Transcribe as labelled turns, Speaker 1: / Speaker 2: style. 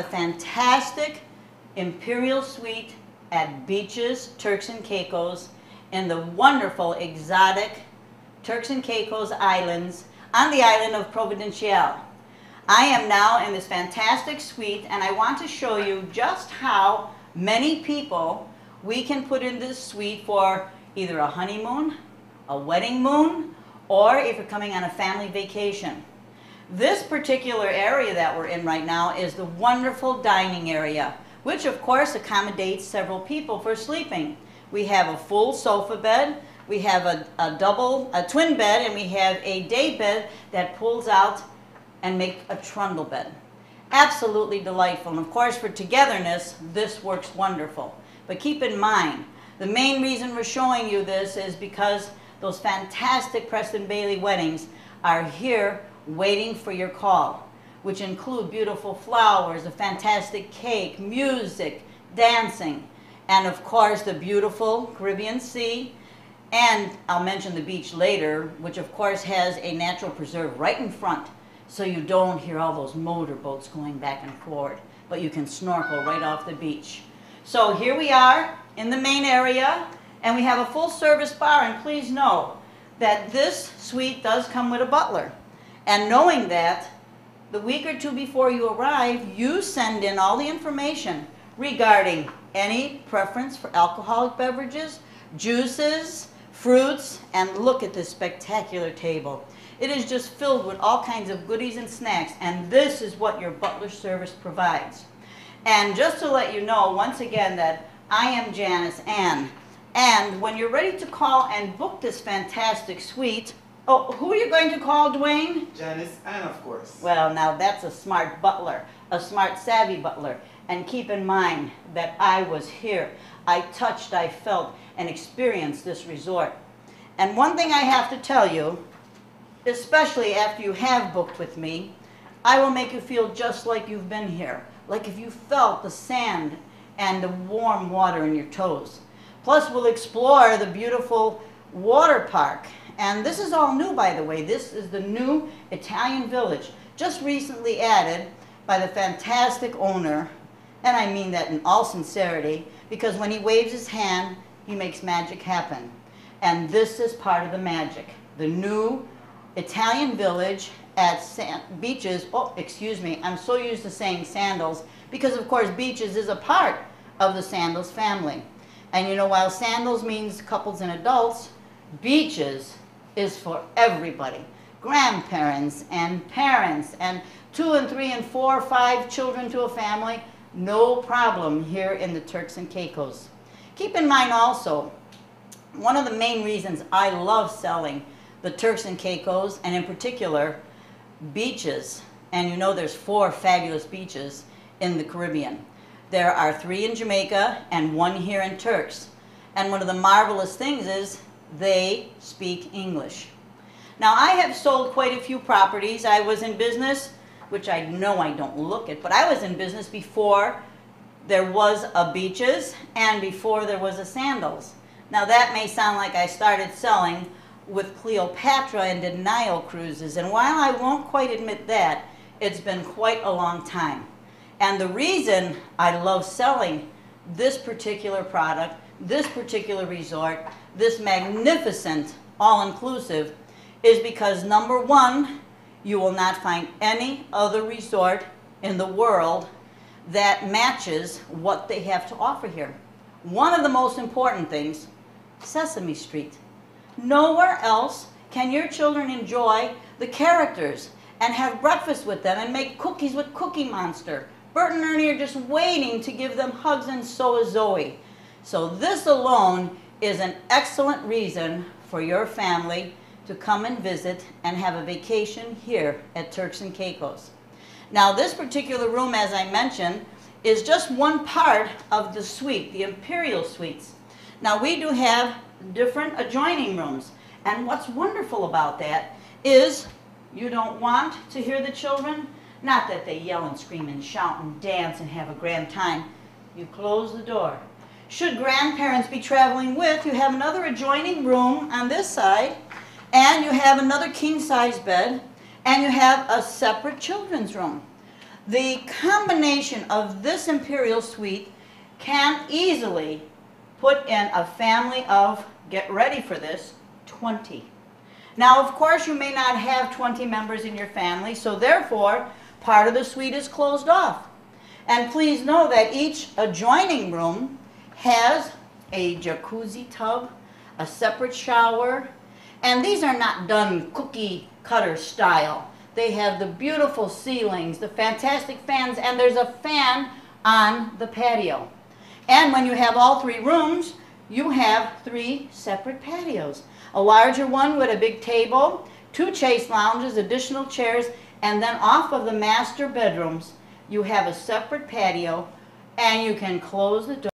Speaker 1: the fantastic Imperial Suite at Beaches Turks and Caicos in the wonderful exotic Turks and Caicos Islands on the island of Providencial. I am now in this fantastic suite, and I want to show you just how many people we can put in this suite for either a honeymoon, a wedding moon, or if you're coming on a family vacation. This particular area that we're in right now is the wonderful dining area, which of course accommodates several people for sleeping. We have a full sofa bed, we have a twin bed, and we have a day bed that pulls out and make a trundle bed. Absolutely delightful. And of course for togetherness, this works wonderful. But keep in mind, the main reason we're showing you this is because those fantastic Preston Bailey weddings are here waiting for your call, which include beautiful flowers, a fantastic cake, music, dancing, and of course the beautiful Caribbean Sea. And I'll mention the beach later, which of course has a natural preserve right in front, so you don't hear all those motorboats going back and forward, but you can snorkel right off the beach. So here we are in the main area, and we have a full service bar, and please know that this suite does come with a butler. And knowing that, the week or two before you arrive, you send in all the information regarding any preference for alcoholic beverages, juices, fruits, and look at this spectacular table. It is just filled with all kinds of goodies and snacks, and this is what your butler service provides. And just to let you know, once again, that I am Janis Anne, and when you're ready to call and book this fantastic suite, oh, who are you going to call, Dwayne?
Speaker 2: Janis Anne, of course.
Speaker 1: Well, now that's a smart butler, a smart, savvy butler. And keep in mind that I was here. I touched, I felt, and experienced this resort. And one thing I have to tell you, especially after you have booked with me, I will make you feel just like you've been here, like if you felt the sand and the warm water in your toes. Plus, we'll explore the beautiful water park. And this is all new, by the way. This is the new Italian village, just recently added by the fantastic owner, and I mean that in all sincerity, because when he waves his hand, he makes magic happen. And this is part of the magic. The new Italian village at Beaches, oh, excuse me, I'm so used to saying Sandals, because of course Beaches is a part of the Sandals family. And you know, while Sandals means couples and adults, Beaches is for everybody. Grandparents and parents and 2 and 3 and 4 or 5 children to a family, no problem here in the Turks and Caicos. Keep in mind also, one of the main reasons I love selling the Turks and Caicos, and in particular beaches, and you know there's 4 fabulous beaches in the Caribbean. There are 3 in Jamaica and 1 here in Turks. And one of the marvelous things is they speak English. Now, I have sold quite a few properties. I was in business, which I know I don't look at, but I was in business before there was a Beaches and before there was a Sandals. Now, that may sound like I started selling with Cleopatra and did Nile cruises, and while I won't quite admit that, it's been quite a long time. And the reason I love selling this particular product, this particular resort, this magnificent all-inclusive, is because number one, you will not find any other resort in the world that matches what they have to offer here. One of the most important things, Sesame Street. Nowhere else can your children enjoy the characters and have breakfast with them and make cookies with Cookie Monster. Bert and Ernie are just waiting to give them hugs, and so is Zoe. So this alone is an excellent reason for your family to come and visit and have a vacation here at Turks and Caicos. Now, this particular room, as I mentioned, is just one part of the suite, the Imperial Suites. Now, we do have different adjoining rooms, and what's wonderful about that is you don't want to hear the children. Not that they yell and scream and shout and dance and have a grand time. You close the door. Should grandparents be traveling with, you have another adjoining room on this side, and you have another king-size bed, and you have a separate children's room. The combination of this imperial suite can easily put in a family of, get ready for this, 20. Now, of course, you may not have 20 members in your family, so therefore, part of the suite is closed off. And please know that each adjoining room has a jacuzzi tub, a separate shower, and these are not done cookie cutter style. They have the beautiful ceilings, the fantastic fans, and there's a fan on the patio. And when you have all 3 rooms, you have 3 separate patios. A larger one with a big table, 2 chaise lounges, additional chairs, and then off of the master bedrooms, you have a separate patio, and you can close the door.